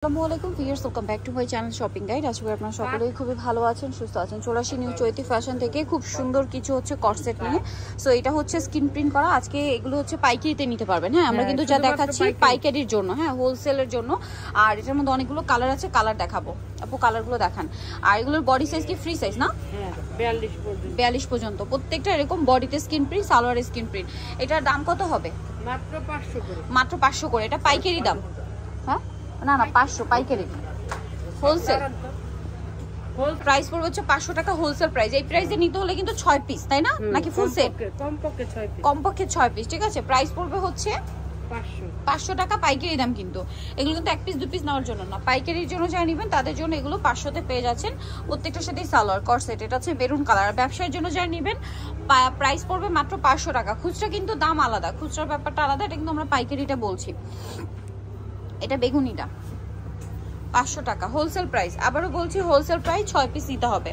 আসসালামু আলাইকুম viewers, welcome back to my channel shopping guide. আশা করি আপনারা সকলেই খুবই ভালো আছেন, সুস্থ আছেন। চলে আসি নিউ চৈতি ফ্যাশন থেকে খুব সুন্দর কিছু হচ্ছে কর্সেট নিয়ে। সো এটা হচ্ছে স্ক্রিন প্রিন্ট করা। আজকে এগুলো হচ্ছে পাইকারিতে নিতে পারবেন। হ্যাঁ, আমরা কিন্তু যা দেখাচ্ছি পাইকারির জন্য, হ্যাঁ, হোলসেলের জন্য। আর এটার মধ্যে অনেকগুলো কালার আছে, কালার দেখাবো। আপু কালারগুলো দেখান। আর এগুলোর বডি সাইজ কি ফ্রি সাইজ না? হ্যাঁ, 42 পর্যন্ত। প্রত্যেকটা এরকম বডিতে স্ক্রিন প্রিন্ট, সালোয়ারে স্ক্রিন প্রিন্ট। এটার দাম কত হবে? মাত্র 500 করে। মাত্র 500 করে। এটা পাইকারি দাম? হ্যাঁ, না 500 পাইকারি। হোলসেল প্রাইস পড়বে হচ্ছে 500 টাকা হোলসেল প্রাইস। এই প্রাইসে নিতে হলে কিন্তু 6 পিস, তাই না? নাকি ফুল সেট? কমপক্ষে 6 পিস। কমপক্ষে 6 পিস, ঠিক আছে। প্রাইস পড়বে হচ্ছে 500 টাকা পাইকারি দাম। কিন্তু এগুলো কিন্তু এক পিস দু পিস নেওয়ার জন্য না, পাইকারির জন্য যারা নেবেন তাদের জন্য এগুলো 500-তে পেয়ে যাচ্ছেন। প্রত্যেকটার সাথেই সালোয়ার কর্সেট। এটা হচ্ছে মেরুন কালার। ব্যবসার জন্য যারা নেবেন প্রাইস পড়বে মাত্র 500 টাকা। খুচরা কিন্তু দাম আলাদা, খুচরার ব্যাপারটা আলাদা। এটা কিন্তু আমরা পাইকারিটা বলছি। এটা বেগুনিটা 500 টাকা হোলসেল প্রাইস। আবারও বলছি হোলসেল প্রাইস, 6 পিস নিতে হবে।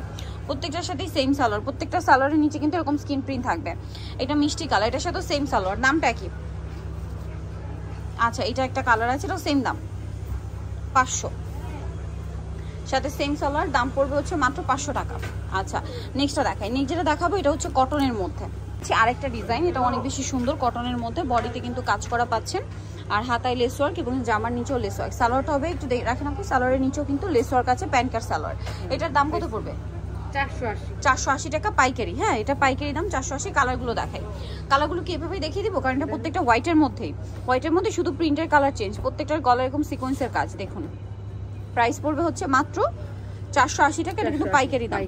প্রত্যেকটার সাথেই সেম সালোয়ার। প্রত্যেকটা সালোয়ারের নিচে কিন্তু এরকম স্ক্রিন প্রিন্ট থাকবে। এটা মিষ্টি কালার, এটার সাথে সেম সালোয়ার। দামটা কি? আচ্ছা, এটা একটা কালার আছে, এটা সেম দাম 500, সাথে সেম সালোয়ার। দাম পড়বে হচ্ছে মাত্র 500 টাকা। আচ্ছা, নেক্সটটা দেখাই। নেক্সট যেটা দেখাবো এটা হচ্ছে কটনের মধ্যে। আরেকটা ডিজাইন, এটা অনেক বেশি সুন্দর। কটনের মধ্যে বডিতে কিন্তু কাজ করা পাচ্ছেন, আর হাতায় লেস ওয়ার্ক এবং জামার নিচেও লেস ওয়ার্ক। সালোয়ারটা হবে একটু রাখেন আপনি, সালোয়ারের নিচেও কিন্তু লেস ওয়ার্ক আছে, প্যান্ট কাট সালোয়ার। এটার দাম কত পড়বে? 480 টাকা পাইকারি। হ্যাঁ, এটা পাইকারি দাম 480। কালারগুলো দেখাই। কালারগুলো কি এভাবেই দেখিয়ে দিব, কারণ এটা প্রত্যেকটা হোয়াইটের মধ্যেই। হোয়াইটের মধ্যে শুধু প্রিন্টের কালার চেঞ্জ। প্রত্যেকটার গলায় এরকম সিকোয়েন্সের কাজ। দেখুন প্রাইস পড়বে হচ্ছে মাত্র 480 টাকা। এটা কিন্তু পাইকারি দাম,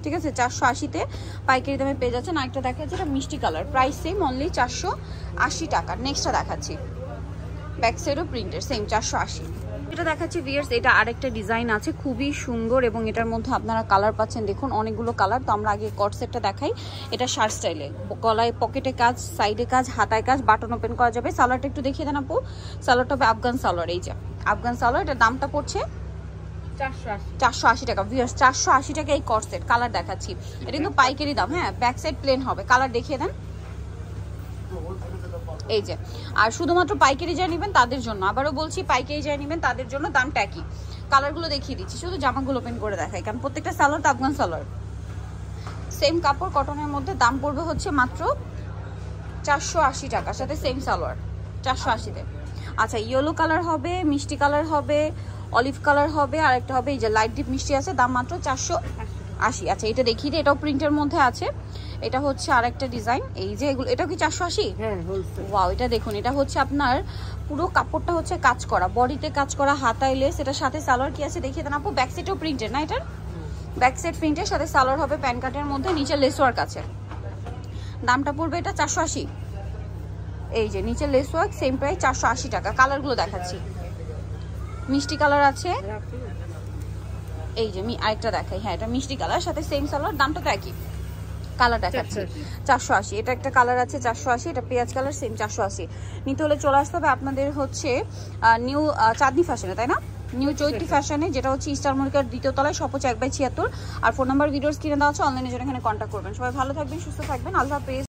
ঠিক আছে। 480-তে পাইকারি দামে পেয়ে যাচ্ছেন। আরেকটা দেখাচ্ছি, এটা মিষ্টি কালার। প্রাইস সেম, অনলি 480 টাকা। নেক্সটটা দেখাচ্ছি, ব্যাক সাইডও প্রিন্টের, সেম 480। এটা দেখাচ্ছি ভিউয়ার্স, এটা আরেকটা ডিজাইন আছে, খুবই সুন্দর। এবং এটার মধ্যে আপনারা কালার পাচ্ছেন, দেখুন অনেকগুলো কালার। তো আমরা আগে কট সেটটা দেখাই। এটা শার্ট স্টাইলে, গলায় পকেটে কাজ, সাইডে কাজ, হাতায় কাজ, বাটন ওপেন করা যাবে। সালোয়ারটা একটু দেখিয়ে দেন আপু। সালোয়ারটা হবে আফগান সালোয়ার। এই যে আফগান সালোয়ার। এটার দামটা পড়ছে 480 টাকা। ভিউয়ার্স 480 টাকা এই কট সেট। কালার দেখাচ্ছি, এটা কিন্তু পাইকারি দাম। হ্যাঁ, ব্যাক সাইড প্লেন হবে। কালার দেখিয়ে দেন। এই যে, আর শুধুমাত্র পাইকারি যা নেবেন তাদের জন্য, আবারও বলছি পাইকারি যা নেবেন তাদের জন্য দামটা একই। কালারগুলো দেখিয়ে দিচ্ছি, শুধু জামাগুলো ওপেন করে দেখাই, কারণ প্রত্যেকটা সালোয়ার আফগান সালোয়ার। সেম কাপড়, কটনের মধ্যে। দাম পড়বে হচ্ছে মাত্র 480 টাকা, সাথে সেম সালোয়ার 480-তে। আচ্ছা, ইয়েলো কালার হবে, মিষ্টি কালার হবে, অলিভ কালার হবে, আর একটা হবে এই যে লাইট ডিপ মিষ্টি আছে। দাম মাত্র 480। আচ্ছা, এটা দেখিয়ে দিই, এটাও প্রিন্টের মধ্যে আছে। এটা হচ্ছে আরেকটা ডিজাইন। এই যে এগুলো, এটাও কি 480? হ্যাঁ, হোলসেল। ওয়াও, এটা দেখুন, এটা হচ্ছে আপনার পুরো কাপড়টা হচ্ছে কাজ করা, বডিতে কাজ করা, হাতায় লেস। এটার সাথে সালোয়ার কি আছে দেখিয়ে দেন আপু। ব্যাক সাইডও প্রিন্টের না, এটার ব্যাক সাইড প্রিন্টের, সাথে সালোয়ার হবে প্যান্ট কাটের মধ্যে, নিচে লেস ওয়ার্ক আছে। দামটা পড়বে এটা 480। এই যে নিচে লেস ওয়ার্ক, সেম প্রাইস 480 টাকা। কালারগুলো দেখাচ্ছি, মিষ্টি কালার আছে। এই যে আরেকটা দেখাই। হ্যাঁ, এটা মিষ্টি কালার, সাথে সেম সালোয়ার। দামটা তো একই। কালার দেখাচ্ছি 480। এটা একটা কালার আছে 480, এটা পেঁয়াজ কালার, সেম 480। নিতে হলে চলে আসতে হবে আপনাদের হচ্ছে নিউ চাঁদনি ফ্যাশনে, তাই না? নিউ চৈতি ফ্যাশনে, যেটা হচ্ছে স্টার মল্লিকার 2য় তলায়, সপোজ 1/76। আর ফোন নাম্বার ভিডিওস কিনে দেওয়া আছে, অনলাইনে জন্য এখানে কন্ট্যাক্ট করবেন। সবাই ভালো থাকবেন, সুস্থ থাকবেন, আল্লাহ হাফেজ।